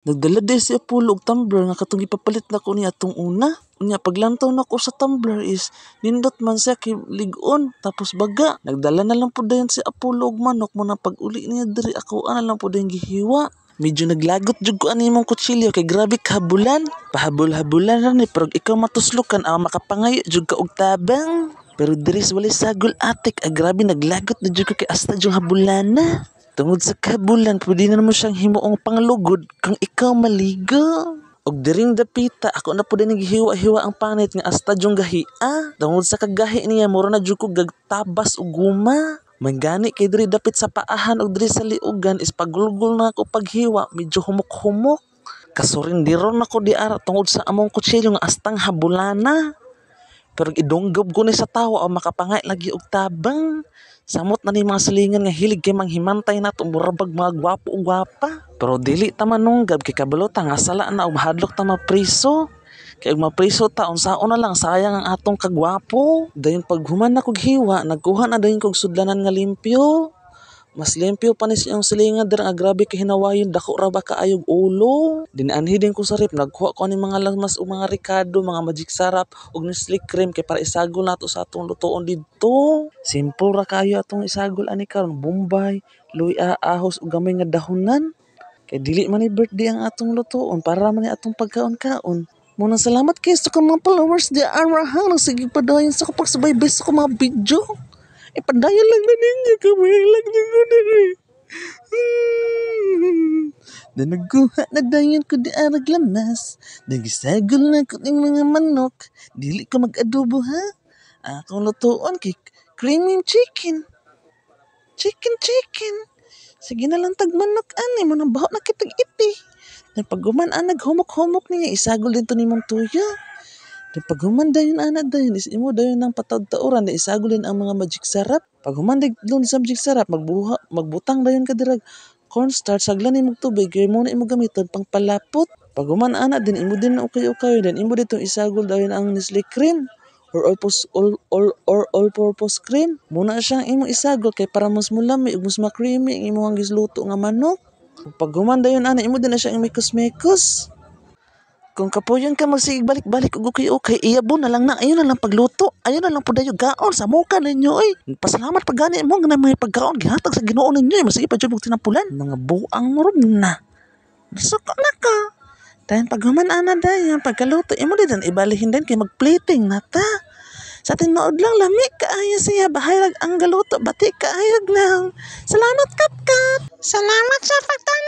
Nagdala day si Apollo og tumbler nga katong ipapalit na ko niya atong una. Unya paglantaw na ko sa tumbler is nindot man siya kay lig-on tapos baga. Nagdala na lang po dayon si Apollo og manok mo na pag-uli niya diri ako na lang po dayon gihiwa. Medyo naglagot jud ko ani mong kutsilyo kay grabe kahabulan. Pahabol-habulan ra ni pero ikaw matuslokan makapangayo jud ka og tabang. Pero diri sa walay sagol atik grabe naglagot na jud ko kay asta jud habulana. Tungod sa kabulan, pwede na mo siyang himuong panglugod kang ikaw maligo. Og diring dapita, ako na po din naghihiwa-hiwa ang panit nga asta dyong gahi. Tungod sa kagahi niya, mura na dyan ko gagtabas o guma. Manggani kay diri dapit sa paahan og diri sa liugan is pagulgol na ako paghiwa, medyo humok-humok. Kasurindiron ako di ara tungod sa among kutsilyo nga astang habulana. Pero idunggob ko ni sa tawa o makapangay lagi og tabang. Samot na ni mga silingan nga hilig kay manghimantay na murabag mga gwapo o gwapa. Pero dili ta manunggab kay kabalota nga sala na og mahadlok ta mapriso. Kay og mapriso ta unsaon na lang sayang ang atong kagwapo. Dayon paghuman na kog hiwa, nagkuha na dayon kog sudlanan nga limpyo. Mas limpyo pa ni siyang silingan dira nga grabe kay hinawayon dako ra ba kaayog ulo. Dinanhi din ko sa rip nagkuha ko ni mga lamas o mga Ricardo, mga magic sarap ug Nestle cream kay para isagol nato sa atong lutoon didto. Simple ra kayo atong isagol ani karon Bombay, luya, ahos ug gamay nga dahonan. Kay dili man ni birthday ang atong lutoon para man ni atong pagkaon-kaon. Muna salamat kay sa mga followers di arahang sige padayon sa kapagsubaybay sa mga video. Ipadayon lang na ninyo kami lang nyo na na nagkuha na dayon ko di arag lamas. Nagisagol na ko ng mga manok. Dili ko mag-adobo ha. Akong lutoon kay creamy chicken. Chicken. Sige na lang tagmanok ani mo nang baho na kitag iti. Na pagguman naghumok-humok niya isagol din to nimong tuyo. Dan paghuman dayon dayon is imo dayon ng patawd-tauran na isagolin ang mga magic sarap. Paghuman doon sa magic sarap magbutang dayon ka dirag cornstarch saglan nimo tubig kay mo na imo gamiton pang palapot. Paghuman din imo din na ukay-ukay din imo dito isagol dayon ang Nestle cream or all-purpose cream. Muna siyang imo isagol kay para mas mulami ug mas ma-creamy ang imo ang gisluto nga manok. Paghuman dayon imo din na siya mikos-mikos. Kung kapuyon ka magsigig balik-balik ug okay iyabo na lang na ayon na lang pagluto ayon na lang pud dayon gaon sa muka ninyo pasalamat pag gani mo nga may pagkaon gihatag sa Ginoo ninyo masige pa jud og tinampulan mga buang moron na suko na ka dayon paghuman dayon pagkaluto imo din ibalihin din kay magplating na ta sa tinuod lang lami kaayo siya bahalag ang galuto bati kaayog na salamat kat salamat sa pagtan